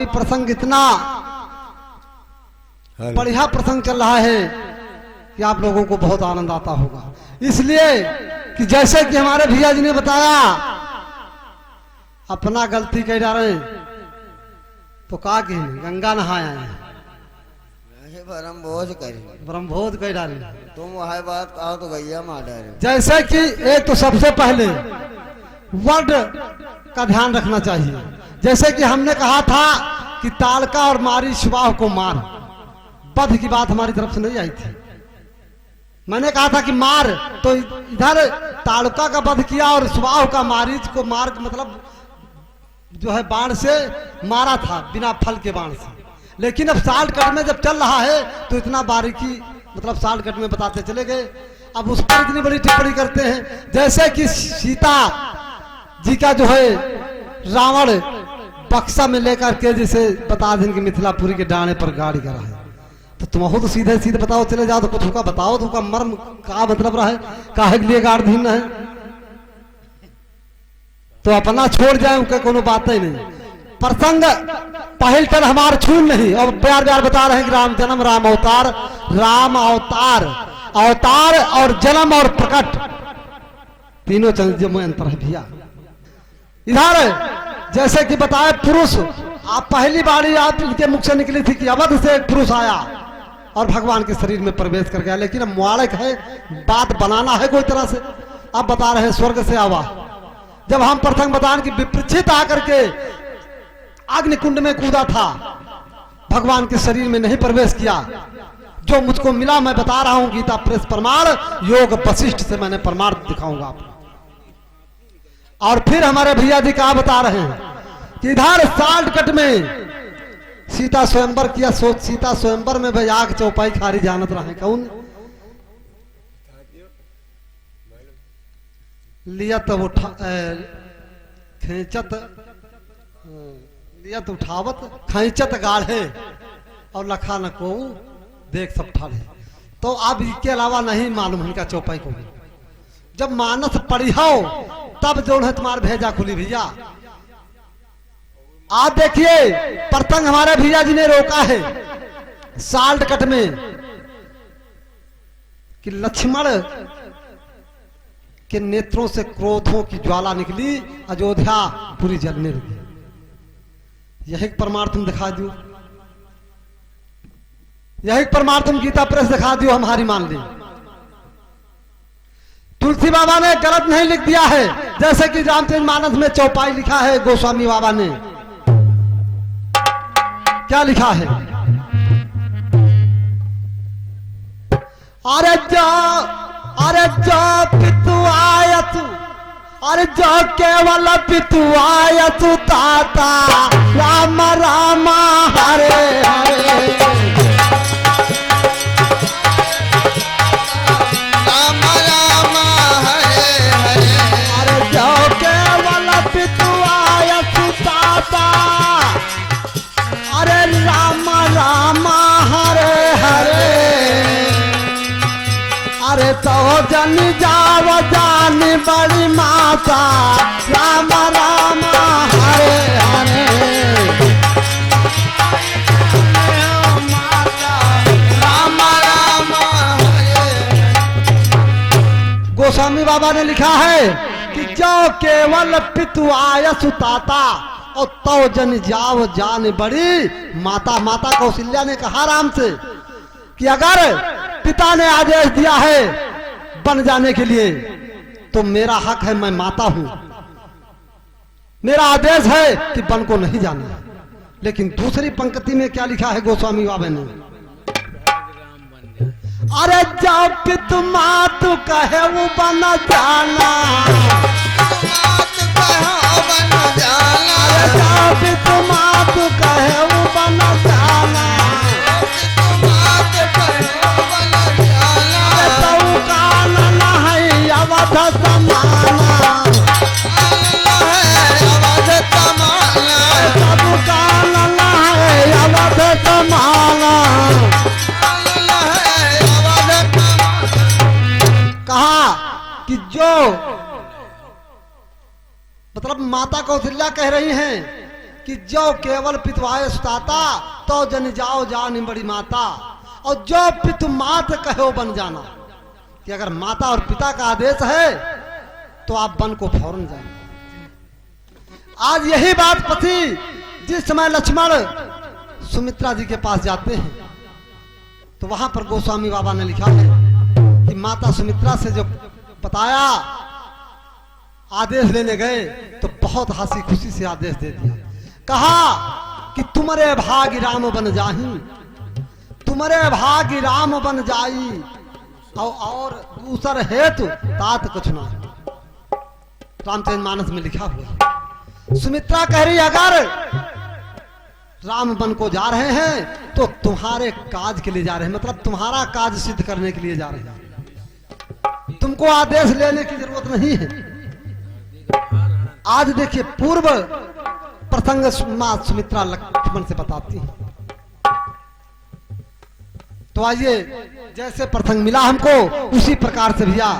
प्रसंग इतना बढ़िया प्रसंग चल रहा है कि आप लोगों को बहुत आनंद आता होगा। इसलिए कि जैसे कि हमारे भैया जी ने बताया अपना गलती कह जा रहे तो का कि गंगा नहाए हैं ब्रह्मभोज कह डाले तुम वह बात कहो तो गैया मार डाले। जैसे कि एक तो सबसे पहले वर्ड का ध्यान रखना चाहिए। जैसे कि हमने कहा था कि तालका और मारी सुबाह को मार, बध की बात हमारी तरफ से नहीं आई थी। मैंने कहा था कि मार, तो इधर तालका का वध किया और सुबाह का मारीच को मार मतलब जो है बाण से मारा था, बिना फल के बाण से। लेकिन अब शॉर्टकट में जब चल रहा है तो इतना बारीकी मतलब शॉर्टकट में बताते चले गए। अब उस पर इतनी बड़ी टिप्पणी करते हैं जैसे कि सीता जी का जो है रावण बक्सा में लेकर के जैसे बता दें कि मिथिलापुरी के डाणे पर गाड़ी करा है, तो तुम तो सीधे सीधे बताओ चले जाओ तो कुछ होगा बताओ तो का मर्म का मतलब रहा है, काहे के लिए गाड़ धीन है, तो अपना छोड़ जाए उनके कोनो बात ही नहीं। प्रसंग पहल चल हमार छून नहीं और प्यार प्यार बता रहे हैं कि राम जन्म राम अवतार, राम अवतार अवतार और जन्म और प्रकट तीनों चीजों में अंतर है भैया। इधर जैसे कि बताए पुरुष, आप पहली बारी आप इनके मुख से निकली थी कि अवध से एक पुरुष आया और भगवान के शरीर में प्रवेश कर गया। लेकिन अब मुआड़क है, बात बनाना है कोई तरह से। अब बता रहे हैं स्वर्ग से आवा। जब हम प्रथम बताएं कि विपरीत आकर के अग्निकुंड में कूदा था, भगवान के शरीर में नहीं प्रवेश किया। जो मुझको मिला मैं बता रहा हूं, गीता प्रेस प्रमाण, योग वशिष्ठ से मैंने प्रमाण दिखाऊंगा आपको। और फिर हमारे भैया जी क्या बता रहे हैं कि इधर शॉर्टकट में सीता स्वयंवर किया। सोच सीता स्वयंवर में भाई आग चौपाई खारी जानत रहे कौन लिया तो उठा खेचत लिया तो उठावत खैचत गाढ़े और लखा न को देख सब ठाले। तो अब इसके अलावा नहीं मालूम इनका चौपाई को। जब मानस पड़ी हो तब जो है तुम्हारे भेजा खुली भैया। आप देखिए प्रसंग हमारे भैया जी ने रोका है शॉर्टकट में कि लक्ष्मण के नेत्रों से क्रोधों की ज्वाला निकली, अयोध्या पूरी जलने लगी। यही प्रमाण तुम दिखा दो, यही प्रमाण तुम गीता प्रेस दिखा दो, हमारी मान ली। तुलसी बाबा ने गलत नहीं लिख दिया है, जैसे कि रामचरितमानस में चौपाई लिखा है गोस्वामी बाबा ने। क्या लिखा है? अरे जो पितु आयत, अरे जो केवल पितु आयत ताता राम राम हरे हरे, राम राम हरे हरे। अरे जो केवल पितु आयत ताता, अरे राम राम हरे हरे। अरे तो जन जाव जान बड़ी माता राम राम हरे हरे, राम राम हरे। गोस्वामी बाबा ने लिखा है कि जो केवल पितु आय सुताता और तो जन जाव जान बड़ी माता। माता कौशल्या ने कहा राम से कि अगर पिता ने आदेश दिया है बन जाने के लिए तो मेरा हक है, मैं माता हूं, मेरा आदेश है कि बन को नहीं जाना। लेकिन दूसरी पंक्ति में क्या लिखा है गोस्वामी बाबा ने? अरे जब पितु मात कहे वो बन जाना, बन जाना। अरे जब पितु मात कहे वो बन जाना, अवध समाना, अवध समाना, सब काल है अवध समाना। कहा कि जो मतलब माता कौशल्या कह रही हैं कि जो केवल पितवाए सुताता तो जन जाओ जान बड़ी माता, और जो पितु मात कहो बन जाना, कि अगर माता और पिता का आदेश है तो आप वन को फौरन जाए। आज यही बात पति जिस समय लक्ष्मण सुमित्रा जी के पास जाते हैं तो वहां पर गोस्वामी बाबा ने लिखा है कि माता सुमित्रा से जो बताया, आदेश लेने गए तो बहुत हंसी खुशी से आदेश दे दिया। कहा कि तुम्हारे भाग्य राम बन जाही, तुम्हारे भाग्य राम बन जाई, और दूसर हेतु तात कुछ ना। रामचरित मानस में लिखा हुआ। सुमित्रा कह रही अगर राम वन को जा रहे हैं तो तुम्हारे काज के लिए जा रहे हैं, मतलब तुम्हारा काज सिद्ध करने के लिए जा रहे हैं, तुमको आदेश लेने की जरूरत नहीं है। आज देखिए पूर्व प्रसंग मां सुमित्रा लक्ष्मण से बताती है। तो आइए जैसे प्रसंग मिला हमको उसी प्रकार से भैया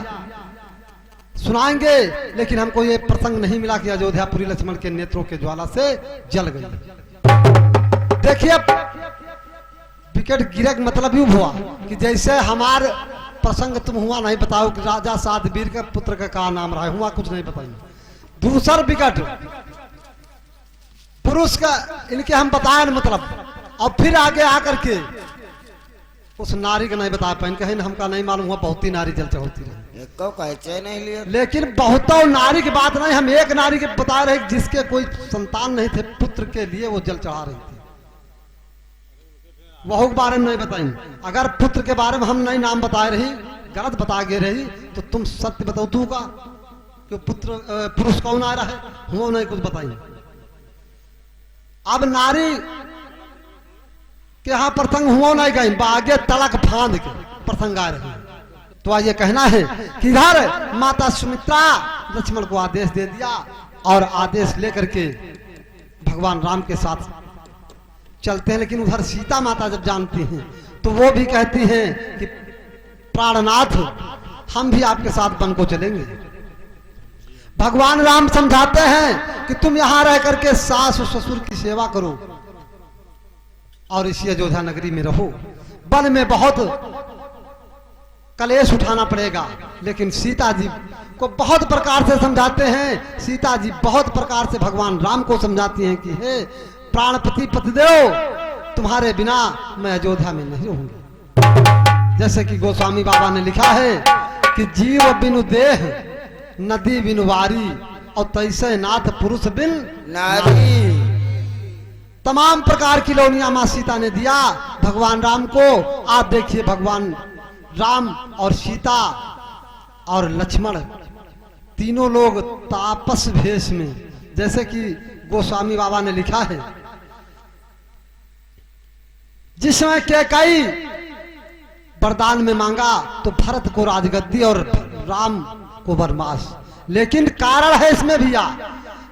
सुनाएंगे, लेकिन हमको ये प्रसंग नहीं मिला कि अयोध्यापुरी लक्ष्मण के नेत्रों के ज्वाला से जल गई। देखिए विकेट गिरे मतलब यूं हुआ कि जैसे हमार प्रसंग तुम हुआ नहीं बताओ कि राजा साधवीर के पुत्र का क्या नाम रहा हुआ, कुछ नहीं बताइए। दूसरा विकेट पुरुष का इनके हम बताए मतलब, और फिर आगे आकर के उस नारी का नहीं बता पाए, कहीं हमका नहीं मालूम हुआ, बहुत ही नारी जल चढ़ती रही, नहीं लिया। लेकिन बहुतों नारी की बात नहीं, हम एक नारी के बता रहे जिसके कोई संतान नहीं थे, पुत्र के लिए वो जल चढ़ा रही थी, वह के बारे में नहीं बताएंगे। अगर पुत्र के बारे में हम नहीं नाम बताए रही, गलत बता गए रही, तो तुम सत्य बताओ तू का कि पुत्र पुरुष कौन आ रहा है, वो नहीं कुछ बताएंगे। अब नारी के यहाँ प्रसंग हुआ नहीं गई, आगे तलक फांद के प्रसंग आ रहे। तो आज ये कहना है कि इधर माता सुमित्रा लक्ष्मण को आदेश दे दिया, और आदेश लेकर के भगवान राम के साथ चलते हैं। लेकिन उधर सीता माता जब जानती हैं तो वो भी कहती हैं कि प्राणनाथ हम भी आपके साथ वन को चलेंगे। भगवान राम समझाते हैं कि तुम यहां रह करके सास और ससुर की सेवा करो और इसी अयोध्या नगरी में रहो, वन में बहुत कलेश उठाना पड़ेगा। लेकिन सीता जी को बहुत प्रकार से समझाते हैं, सीता जी बहुत प्रकार से भगवान राम को समझाती हैं कि हे प्राणपति पतिदेव, तुम्हारे बिना मैं अयोध्या में नहीं रहूंगी। जैसे कि गोस्वामी बाबा ने लिखा है कि जीव बिनु देह नदी बिनु वारी, और तैसे नाथ पुरुष बिन नारी। तमाम प्रकार की लोनियां मां सीता ने दिया भगवान राम को। आप देखिए भगवान राम और सीता और लक्ष्मण तीनों लोग तापस भेष में, जैसे कि गोस्वामी बाबा ने लिखा है, जिस समय कैकेयी वरदान में मांगा तो भरत को राजगद्दी और राम को वनवास। लेकिन कारण है इसमें भैया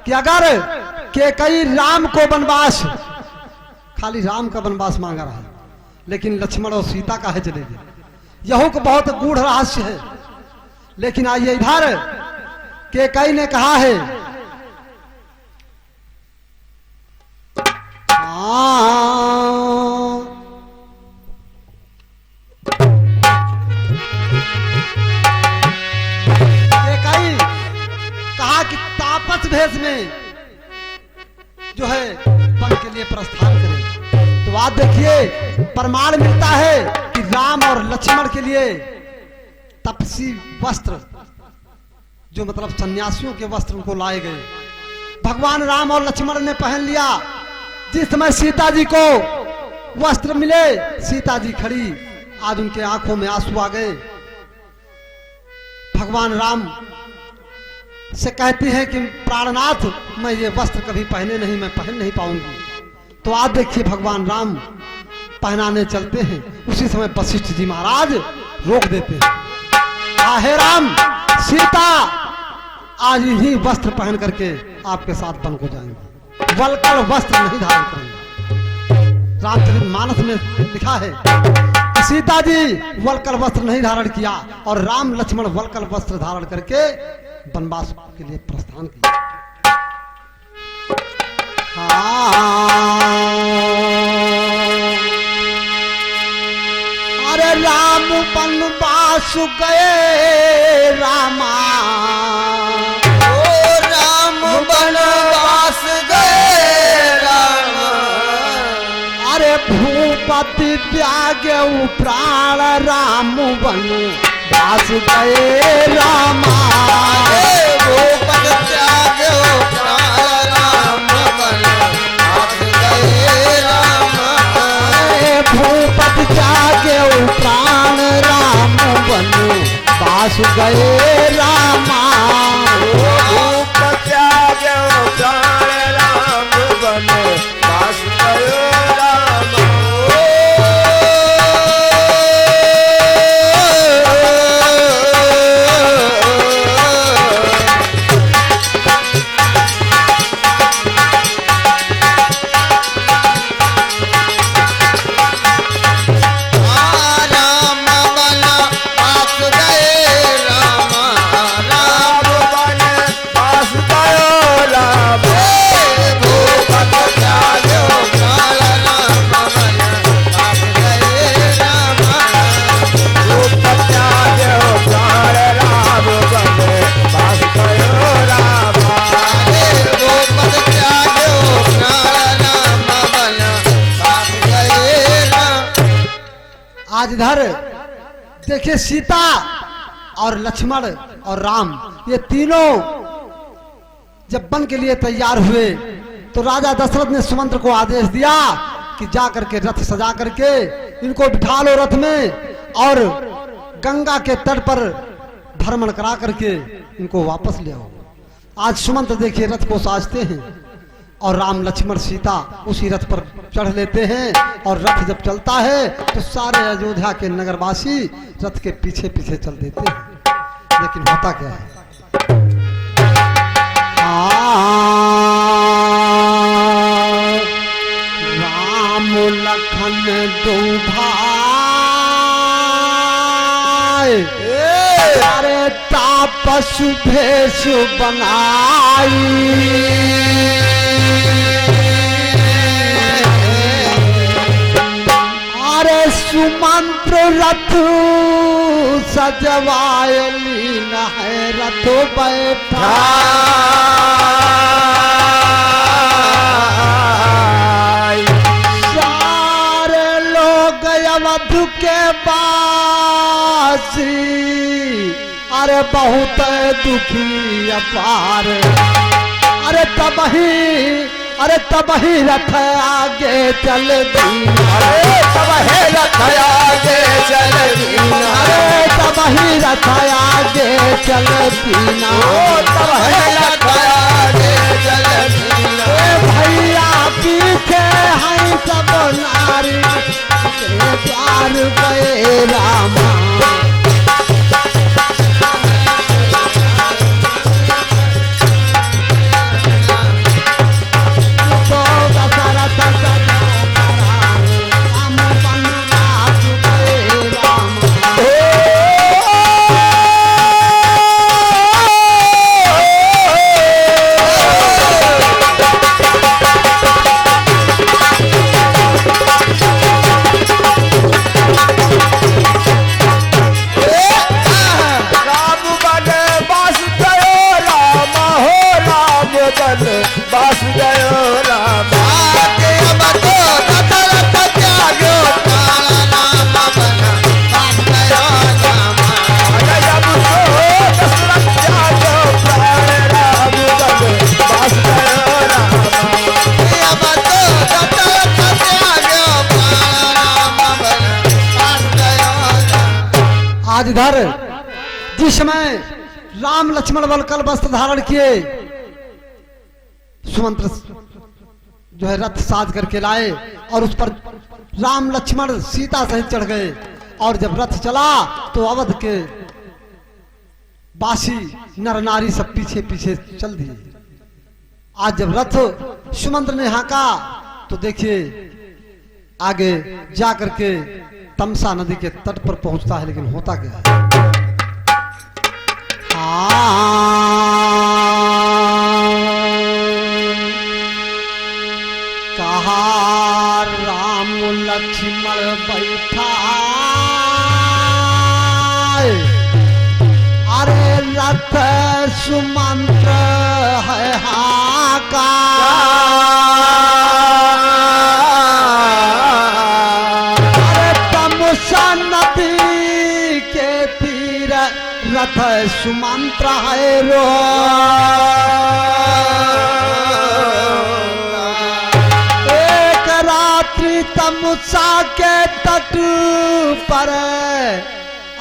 कि अगर कैकेयी राम को वनवास, खाली राम का वनवास मांगा रहा, लेकिन लक्ष्मण और सीता का है चलेगी, यह को बहुत गूढ़ रहस्य है। लेकिन आइए इधर कैकेयी ने कहा है कहा कि तापस भेष में जो है वन के लिए प्रस्थान करें। तो आप देखिए प्रमाण मिलता है कि राम और लक्ष्मण के लिए तपसी वस्त्र, जो मतलब सन्यासियों के वस्त्र उनको लाए गए, भगवान राम और लक्ष्मण ने पहन लिया। जिस समय सीता जी को वस्त्र मिले, सीता जी खड़ी, आज उनके आंखों में आंसू आ गए। भगवान राम से कहती हैं कि प्राणनाथ मैं ये वस्त्र कभी पहने नहीं, मैं पहन नहीं पाऊंगी। तो आप देखिए भगवान राम पहनाने चलते हैं, उसी समय वशिष्ठ जी महाराज रोक देते हैं। आहे राम सीता आज ही वस्त्र पहन करके आपके साथ वन को जाएंगे, वलकर वस्त्र नहीं धारण करेंगे। रामचरित मानस में लिखा है कि सीता जी वलकर वस्त्र नहीं धारण किया और राम लक्ष्मण वलकर वस्त्र धारण करके वनवास के लिए प्रस्थान किया। अरे राम वनवास गए रामा, ओ राम वनवास गए राम, अरे भूपति त्यागे प्राण राम वनवास गए रामा, भूपति त्यागे प्राण राम वनवास गए राम, भूपति त्यागे प्राण राम वनवास गए रामा, भूपति त्यागे प्राण राम वनवास गए राम। आज इधर देखिए सीता और लक्ष्मण और राम ये तीनों जब वन के लिए तैयार हुए तो राजा दशरथ ने सुमंत्र को आदेश दिया कि जा करके रथ सजा करके इनको बिठा लो रथ में और गंगा के तट पर भ्रमण करा करके इनको वापस ले आओ। आज सुमंत्र देखिए रथ को साजते हैं और राम लक्ष्मण सीता उसी रथ पर चढ़ लेते हैं और रथ जब चलता है तो सारे अयोध्या के नगरवासी रथ के पीछे पीछे चल देते हैं। लेकिन होता क्या है, राम लखन दो भाई अरे तापस भेष बनाई, अरे सुमंत्र रथ सजवायली न है रथ बैठा, सारे लोग अवध के बासी अरे बहुत दुखी अपार, अरे तब ही रथ आगे चल दी, अरे तब है रथ आगे चल दीना, अरे तब ही रथ आगे चल दीना, तब है रथ आगे चल दीना। भैया पीछे हैं सब नारी प्यार गए रामा, तो दशरथ सजा राम वनवास गए रामा। बस गयो राम, आगे अब तो दशरथ त्यागो प्राण राम वनवास गयो राम, आगे अब तो दशरथ त्यागो प्राण राम वनवास गयो राम, आगे अब तो दशरथ त्यागो प्राण राम वनवास गयो राम। आज इधर जिस समय राम लक्ष्मण वलकल वस्त्र धारण किए सुमंत्र जो है रथ साज करके लाए और उस पर राम लक्ष्मण सीता सहित चढ़ गए और जब रथ चला तो अवध के बासी नर नारी सब पीछे पीछे चल दिए। आज जब रथ सुमंत्र ने हाका तो देखिए आगे जा करके तमसा नदी के तट पर पहुंचता है, लेकिन होता क्या है राम लक्ष्मण बैठा अरे रथ सुमंत्र है हाका अरे तमुसा नदी के तीर रथ सुमंत्र है रो एक रात्रि तमुसा के तट पर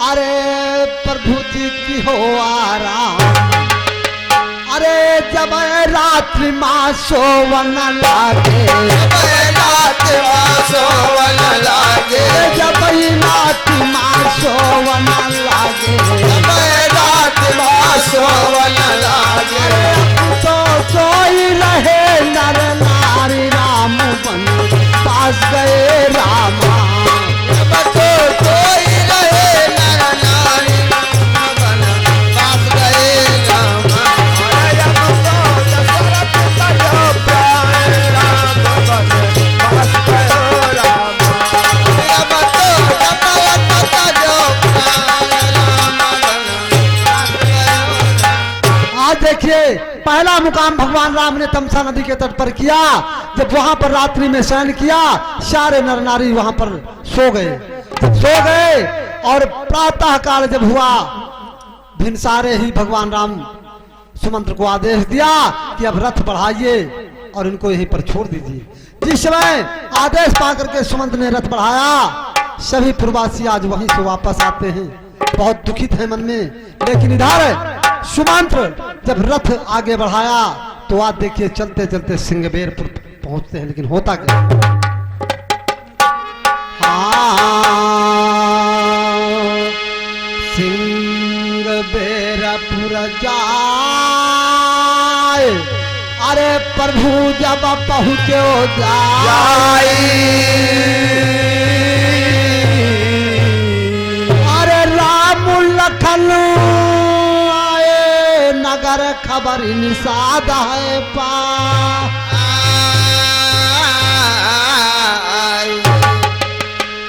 अरे प्रभु जी की हो आराम अरे जब रात्रि माँ सोवन लागे रात्रि माँ सोवन लागे जब रात्रि माँ सोवन लागे रात्रि माँ सोवन लागे तो सोई रहे नर नारी राम बन पास गए रामा तो कोई रहे नर नारी बन पास गए रामा जब तो दशरथ का जो प्राण राम बन पास गए रामा जब तो दशरथ का जो प्राण राम बन पास गए रामा। आज देखिए पहला मुकाम भगवान राम ने तमसा नदी के तट पर किया जब वहां पर रात्रि में शयन किया सारे नर नारी वहां पर सो गए और प्रातः काल जब हुआ भिनसारे ही भगवान राम सुमंत्र को आदेश दिया कि अब रथ बढ़ाइए और इनको यहीं पर छोड़ दीजिए। जिस समय आदेश पाकर के सुमंत्र ने रथ बढ़ाया सभी प्रवासी आज वहीं से वापस आते हैं बहुत दुखित है मन में। लेकिन इधर सुमंत्र जब रथ आगे बढ़ाया तो आज देखिए चलते चलते सिंगबेरपुर पहुंचते हैं। लेकिन होता क्या सिंगबेरपुर जाए अरे प्रभु जब पहुंचे जाए अरे राम लखन आए नगर खबर निषाद है पा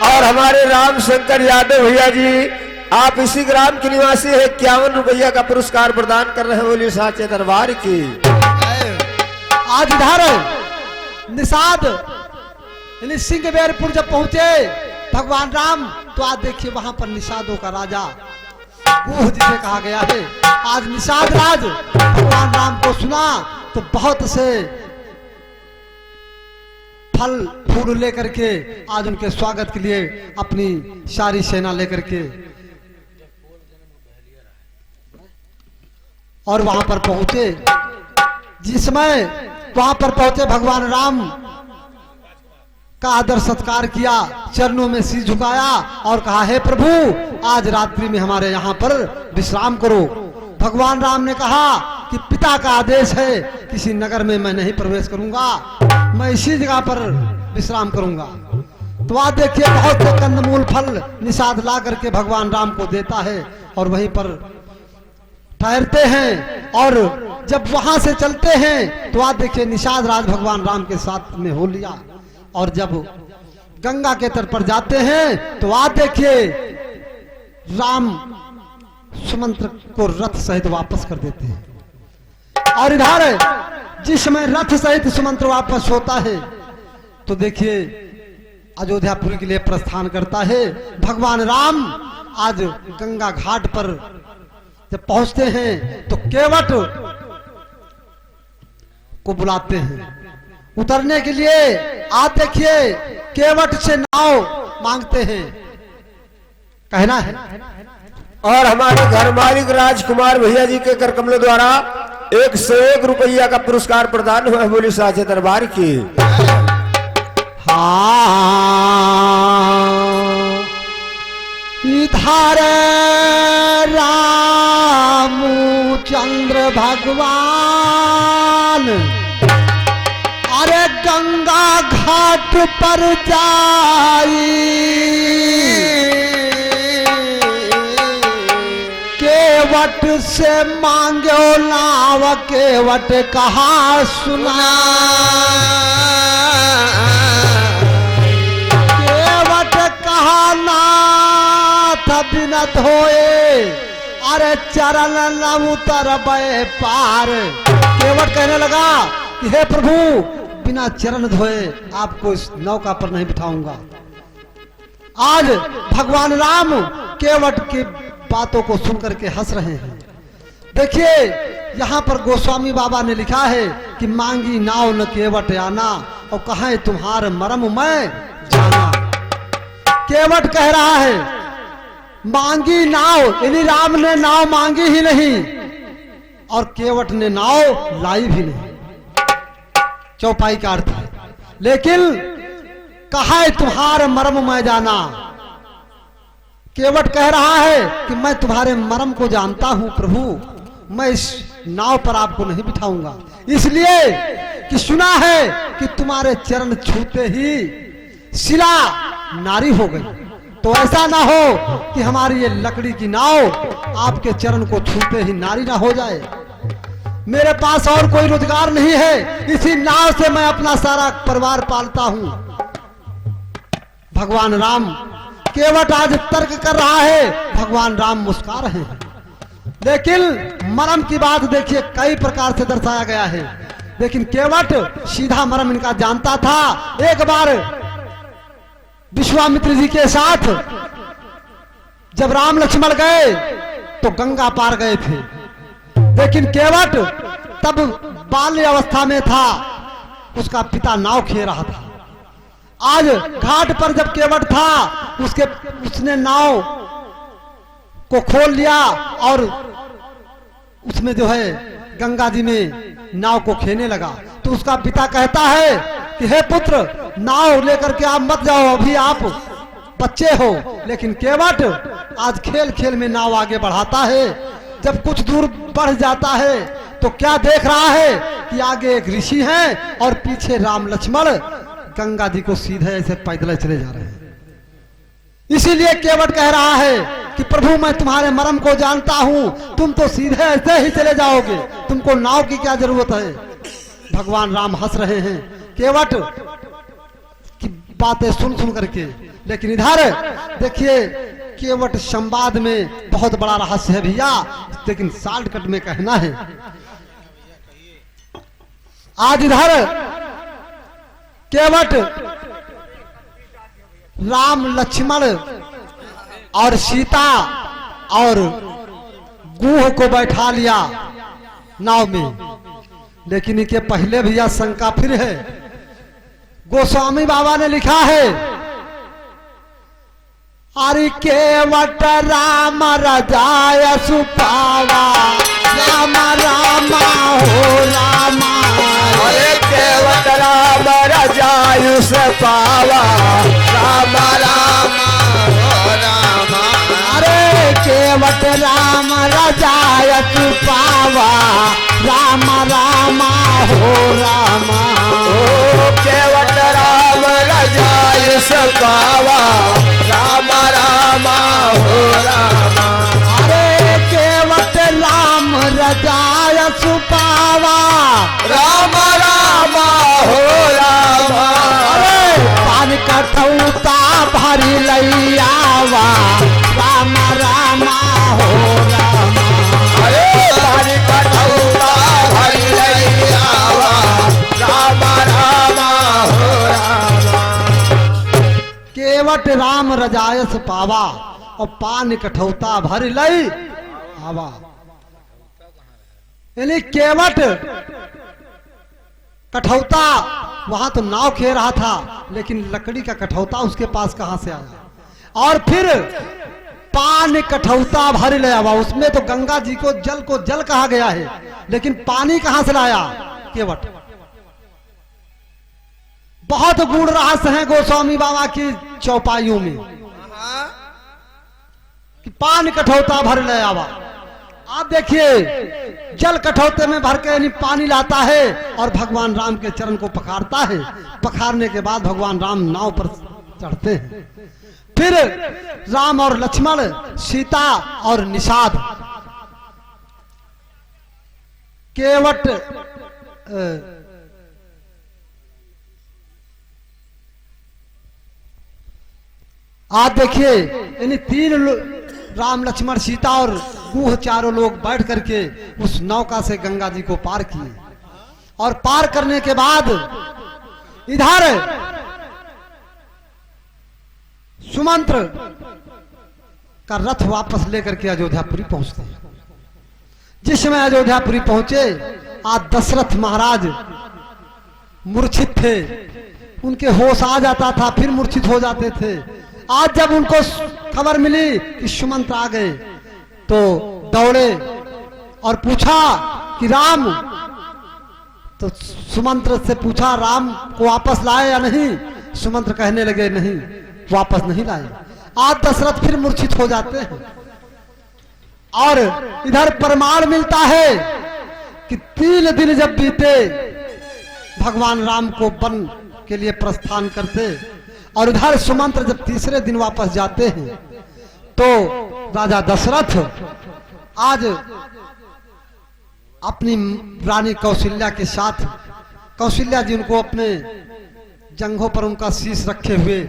और हमारे राम शंकर यादव भैया जी आप इसी ग्राम के निवासी है 51 रुपया का पुरस्कार प्रदान कर रहे हैं बोलिए साचे दरबार की। आज इधर निषाद यानी सिंगबेरपुर जब पहुंचे भगवान राम तो आज देखिए वहां पर निषादों का राजा गुह जिसे कहा गया है। आज निषाद राज भगवान राम को सुना तो बहुत से फल फूल लेकर के आज उनके स्वागत के लिए अपनी सारी सेना लेकर के और वहां पर पहुंचे। जिस समय वहां पर पहुंचे भगवान राम का आदर सत्कार किया चरणों में सिर झुकाया और कहा हे प्रभु आज रात्रि में हमारे यहाँ पर विश्राम करो। भगवान राम ने कहा कि पिता का आदेश है किसी नगर में मैं नहीं प्रवेश करूंगा मैं इसी जगह पर विश्राम करूंगा। तो आज देखिए बहुत से कंदमूल फल निषाद ला करके भगवान राम को देता है और वहीं पर ठहरते हैं और जब वहां से चलते हैं तो आज देखिए निषाद राज भगवान राम के साथ में हो लिया और जब गंगा के तट पर जाते हैं तो आज देखिए राम सुमंत्र को रथ सहित वापस कर देते हैं। और इधर जिस समय रथ सहित सुमंत्र वापस होता है तो देखिए अयोध्यापुरी के लिए प्रस्थान करता है। भगवान राम आज गंगा घाट पर जब पहुंचते हैं तो केवट को बुलाते हैं उतरने के लिए। आप देखिए केवट से नाव मांगते हैं कहना है और हमारे घर मालिक राजकुमार भैया जी के कर कमलों द्वारा 101 रुपया का पुरस्कार प्रदान हुआ है बोली साचे दरबार की। इधर रामचंद्र भगवान अरे गंगा घाट पर जाई केवट से मांगो नाव केवट कहा सुना मत होए, अरे चरण न उतर बे पार। केवट कहने लगा कि हे प्रभु, बिना चरण धोए आपको इस नौका पर नहीं बिठाऊंगा। आज भगवान राम केवट की बातों को सुनकर के हंस रहे हैं। देखिए यहाँ पर गोस्वामी बाबा ने लिखा है कि मांगी नाव न केवट आना, और कहे तुम्हारे मरम मैं जाना। केवट कह रहा है मांगी नाव, यानी राम ने नाव मांगी ही नहीं और केवट ने नाव लाई भी नहीं, चौपाई का अर्थ है। लेकिन कहा है तुम्हारे मर्म मैं जाना। केवट कह रहा है कि मैं तुम्हारे मर्म को जानता हूं प्रभु, मैं इस नाव पर आपको नहीं बिठाऊंगा, इसलिए कि सुना है कि तुम्हारे चरण छूते ही शिला नारी हो गई। तो ऐसा ना हो कि हमारी ये लकड़ी की नाव आपके चरण को छूते ही नारी ना हो जाए। मेरे पास और कोई रोजगार नहीं है, इसी नाव से मैं अपना सारा परिवार पालता हूं। भगवान राम, केवट आज तर्क कर रहा है, भगवान राम मुस्कुरा रहे हैं। लेकिन मरम की बात देखिए कई प्रकार से दर्शाया गया है, लेकिन केवट सीधा मरम इनका जानता था। एक बार विश्वामित्र जी के साथ जब राम लक्ष्मण गए तो गंगा पार गए थे, लेकिन केवट तब बाल्य अवस्था में था, उसका पिता नाव खे रहा था। आज घाट पर जब केवट था, उसने नाव को खोल लिया और उसमें जो है गंगा जी में नाव को खेने लगा। तो उसका पिता कहता है कि हे पुत्र, नाव लेकर के आप मत जाओ, अभी आप बच्चे हो। लेकिन केवट आज खेल खेल में नाव आगे बढ़ाता है। जब कुछ दूर बढ़ जाता है तो क्या देख रहा है कि आगे एक ऋषि हैं और पीछे राम लक्ष्मण गंगा जी को सीधे ऐसे पैदल चले जा रहे हैं। इसीलिए केवट कह रहा है कि प्रभु मैं तुम्हारे मर्म को जानता हूं, तुम तो सीधे ऐसे ही चले जाओगे, तुमको नाव की क्या जरूरत है। भगवान राम हंस रहे हैं केवट की बातें सुन सुन करके। लेकिन इधर देखिए केवट संवाद में बहुत बड़ा रहस्य है भैया, लेकिन शॉर्टकट में कहना है। आज इधर केवट राम लक्ष्मण और सीता और गुह को बैठा लिया नाव में, लेकिन इनके पहले भैया शंका फिर है। गोस्वामी बाबा ने लिखा है अरे केवट राम रजाय सुपावा, राम रामा हो रामा। अरे केवट राम रजाय सुपावा, राम रामा हो रामा। अरे केवट राम रजाय सुपावा, राम रामा हो रामा। ओ केवट राम रजाय सुपावा, राम रामा हो रामा। अरे केवट राम रजाय सुपावा, राम रामा हो रामा। अरे पान कठौता भरी लैयावा, राम रामा हो रामा। अरे पान कठौता भरी लैयावा, राम रामा हो रामा। केवट राम रजायस पावा और पान कठौता भर लई आवा। यानी केवट कठौता, वहां तो नाव खे रहा था, लेकिन लकड़ी का कठौता उसके पास कहां से आया। और फिर पान कठौता भर ले आवा, उसमें तो गंगा जी को जल कहा गया है, लेकिन पानी कहां से लाया केवट। बहुत गूढ़ रहस्य है गोस्वामी बाबा की चौपाइयों में कि पान कठौता भर ले आवा। आप देखिए जल कठौते में भर के यानी पानी लाता है और भगवान राम के चरण को पखारता है। पखारने के बाद भगवान राम नाव पर चढ़ते हैं। फिर राम और लक्ष्मण, सीता और निषाद केवट आप देखिए यानी राम लक्ष्मण सीता और गुह चारों लोग बैठ करके उस नौका से गंगा जी को पार किए। और पार करने के बाद इधर सुमंत्र का रथ वापस लेकर के अयोध्यापुरी पहुंचते हैं। जिस समय अयोध्यापुरी पहुंचे, आज दशरथ महाराज मूर्छित थे, उनके होश आ जाता था फिर मूर्छित हो जाते थे। आज जब उनको खबर मिली कि सुमंत्र आ गए तो दौड़े और पूछा कि राम, तो सुमंत्र से पूछा राम को वापस लाए या नहीं। सुमंत्र कहने लगे नहीं, वापस नहीं लाए। आज दशरथ फिर मूर्छित हो जाते हैं। और इधर प्रमाण मिलता है कि 3 दिन जब बीते, भगवान राम को वन के लिए प्रस्थान करते, और इधर सुमंत्र जब तीसरे दिन वापस जाते हैं तो राजा दशरथ आज अपनी रानी कौशल्या के साथ, कौशल्या जी उनको अपने जंघों पर उनका शीश रखे हुए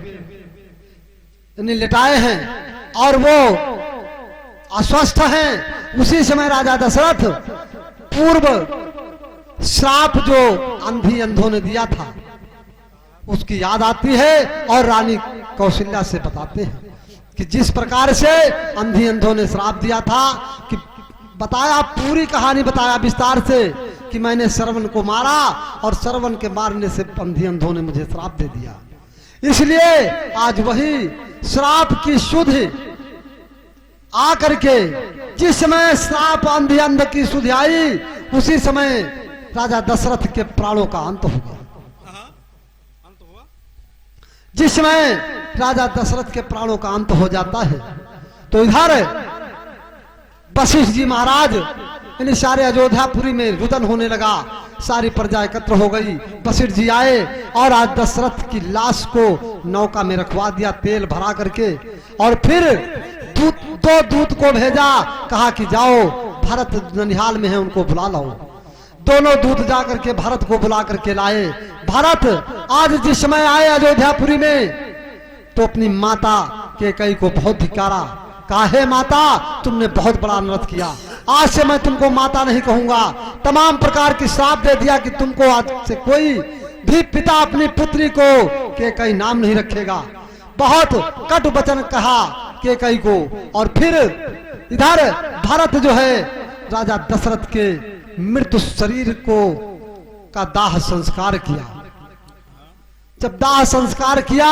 लेटाए हैं और वो अस्वस्थ हैं। उसी समय राजा दशरथ पूर्व श्राप जो अंधी अंधों ने दिया था उसकी याद आती है और रानी कौशल्या से बताते हैं कि जिस प्रकार से अंधी अंधों ने श्राप दिया था, कि बताया, पूरी कहानी बताया विस्तार से कि मैंने श्रवण को मारा और श्रवण के मारने से अंधी अंधों ने मुझे श्राप दे दिया। इसलिए आज वही श्राप की सुध आ करके, जिस समय श्राप अंधी अंध की सुध आई, उसी समय राजा दशरथ के प्राणों का अंत हो गया। जिस समय राजा दशरथ के प्राणों का अंत हो जाता है तो इधर वशिष्ठ जी महाराज, इन सारे अयोध्यापुरी में रुदन होने लगा, सारी प्रजा एकत्र हो गई। वशिष्ठ जी आए और आज दशरथ की लाश को नौका में रखवा दिया तेल भरा करके, और फिर दो दूत को भेजा, कहा कि जाओ भरत ननिहाल में है, उनको बुला लाओ। दोनों दूत जाकर के भरत को बुला करके लाए। भरत आज जिस समय आए अयोध्यापुरी में तो अपनी माता कैकेयी को बहुत धिक्कारा, कहा हे माता, तुमने बहुत बड़ा अनर्थ किया, आज से मैं तुमको माता नहीं कहूंगा। तमाम प्रकार की श्राप दे दिया कि तुमको आज से कोई भी पिता अपनी पुत्री को कैकेयी नाम नहीं रखेगा। बहुत कटु वचन कहा कैकेयी को। और फिर इधर भरत जो है राजा दशरथ के मृत्यु शरीर को का दाह संस्कार किया। जब दाह संस्कार किया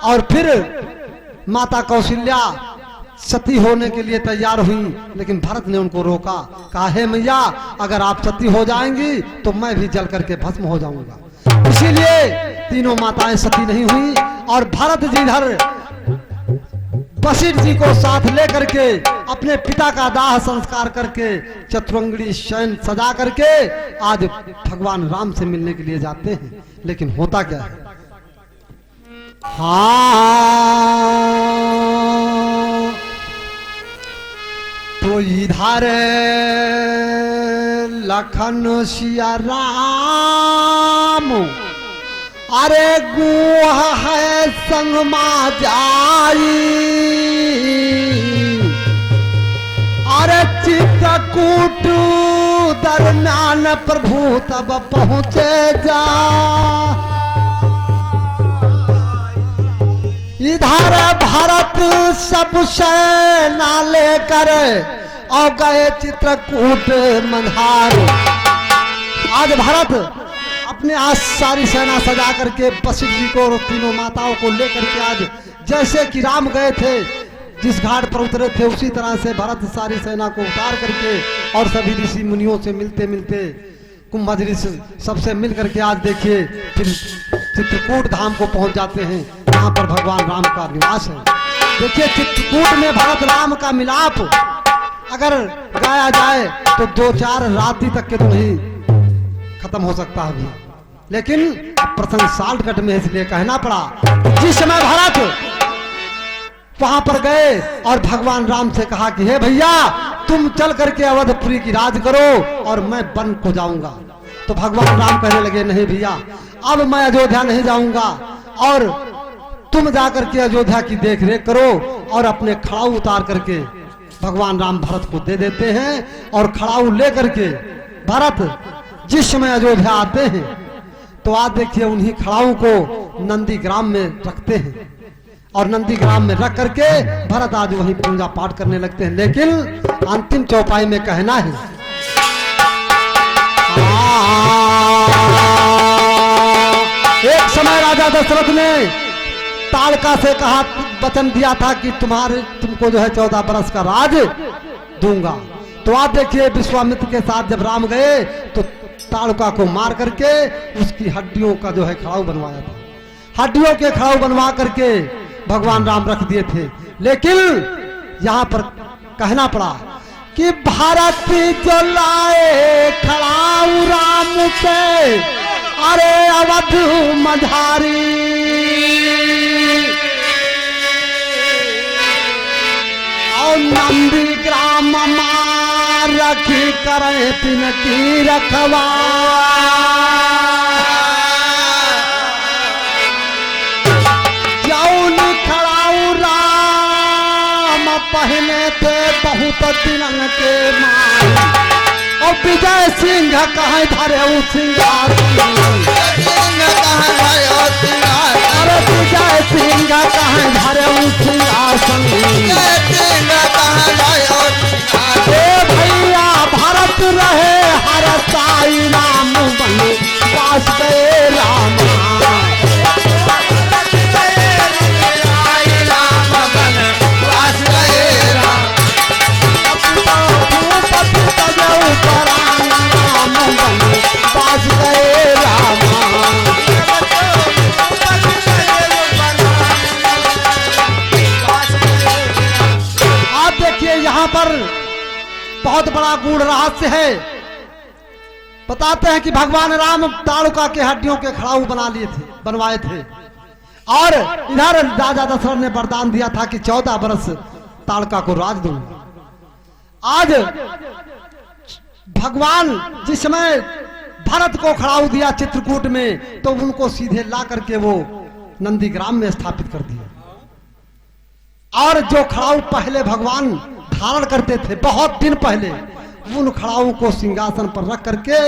और फिर माता कौशल्या सती होने के लिए तैयार हुई, लेकिन भरत ने उनको रोका, कहा हे मैया, अगर आप सती हो जाएंगी तो मैं भी जल करके भस्म हो जाऊंगा। इसीलिए तीनों माताएं सती नहीं हुई। और भरत जी इधर वशिष्ठ जी को साथ लेकर के अपने पिता का दाह संस्कार करके चतुरंगड़ी शयन सजा करके आज भगवान राम से मिलने के लिए जाते हैं। लेकिन होता क्या है, हाँ, तो इधर लखन सिया राम, अरे गुह है संग मा जाई, अरे चित्रकूट दरम्यान प्रभु तब पहुंचे जा। इधर भरत सब सेना लेकर और गए चित्रकूट मंधार। आज भरत अपने आज सारी सेना सजा करके वशिष्ठ जी को और तीनों माताओं को लेकर के आज जैसे कि राम गए थे, जिस घाट पर उतरे थे, उसी तरह से भरत सारी सेना को उतार करके और सभी ऋषि मुनियों से मिलते मिलते कुंभज ऋषि सबसे मिल करके आज देखिए फिर चित्रकूट धाम को पहुंच जाते हैं, जहाँ पर भगवान राम का निवास है। देखिए चित्रकूट में भरत राम का मिलाप अगर गाया जाए तो 2-4 रात्रि तक के तो नहीं खत्म हो सकता है, लेकिन प्रसंग शॉर्टकट में इसलिए कहना पड़ा। जिस समय भरत वहां पर गए और भगवान राम से कहा कि हे भैया, तुम चल करके अवधपुरी की राज करो और मैं वन को जाऊंगा, तो भगवान राम कहने लगे नहीं भैया, अब मैं अयोध्या नहीं जाऊंगा और तुम जाकर के अयोध्या की देख रेख करो और अपने खड़ाऊ उतार करके भगवान राम भरत को दे देते हैं और खड़ाऊ लेकर के भरत जिस समय अयोध्या आते हैं तो आज देखिए उन्हीं खड़ाऊ को नंदीग्राम में रखते हैं और नंदीग्राम में रख करके भरत आज वहीं पूजा पाठ करने लगते हैं। लेकिन अंतिम चौपाई में कहना है एक समय राजा दशरथ ने ताड़का से कहा, वचन दिया था कि तुमको जो है 14 बरस का राज दूंगा। तो आप देखिए विश्वामित्र के साथ जब राम गए तो ताड़का को मार करके उसकी हड्डियों का जो है खड़ाऊ बनवाया था। हड्डियों के खड़ाऊ बनवा करके भगवान राम रख दिए थे। लेकिन यहाँ पर कहना पड़ा कि भारत जो लाए खड़ाऊ राम से, अरे अवध मझारी और नंदीग्राम मार रखी करे पिन की रखवा। जौन खड़ाऊ राम पहले थे बहुत दिनन के मार और विजय सिंह कहे धरे सिंहासन। अरे विजय सिंह कहे धरे सिंहासन। भैया भारत रहे हर साई राम बने पास गए राम। आप देखिए यहाँ पर बहुत बड़ा गूढ़ रहस्य है। बताते हैं कि भगवान राम ताड़का के हड्डियों के खड़ाऊ बनवाए थे और इधर राजा दशरथ ने वरदान दिया था कि 14 बरस ताड़का को राज दूंगा। आज भगवान जिस समय भरत को खड़ाऊ दिया चित्रकूट में तो उनको सीधे ला करके वो नंदीग्राम में स्थापित कर दिया। और जो खड़ाऊ पहले भगवान धारण करते थे बहुत दिन पहले, उन खड़ाऊ को सिंहासन पर रख करके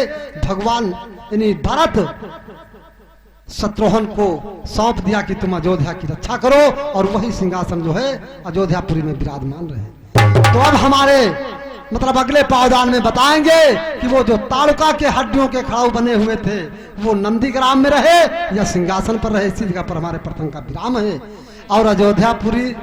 भगवान यानी भरत शत्रुघ्न को सौंप दिया कि तुम अयोध्या की रक्षा करो और वही सिंहासन जो है अयोध्यापुरी में विराजमान रहे। तो अब हमारे मतलब अगले पावदान में बताएंगे कि वो जो ताड़का के हड्डियों के खड़ाऊ बने हुए थे वो नंदीग्राम में रहे या सिंहासन पर रहे। इसी जगह पर हमारे प्रसंग का विराम है। और अयोध्यापुरी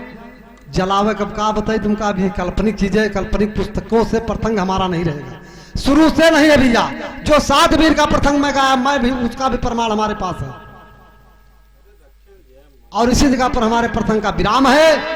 जलावे कब का बताई तुमका भी काल्पनिक चीजें, काल्पनिक पुस्तकों से प्रसंग हमारा नहीं रहेगा, शुरू से नहीं है भैया। जो 7 वीर का प्रसंग में गाया मैं भी उसका भी प्रमाण हमारे पास है। और इसी जगह पर हमारे प्रसंग का विराम है।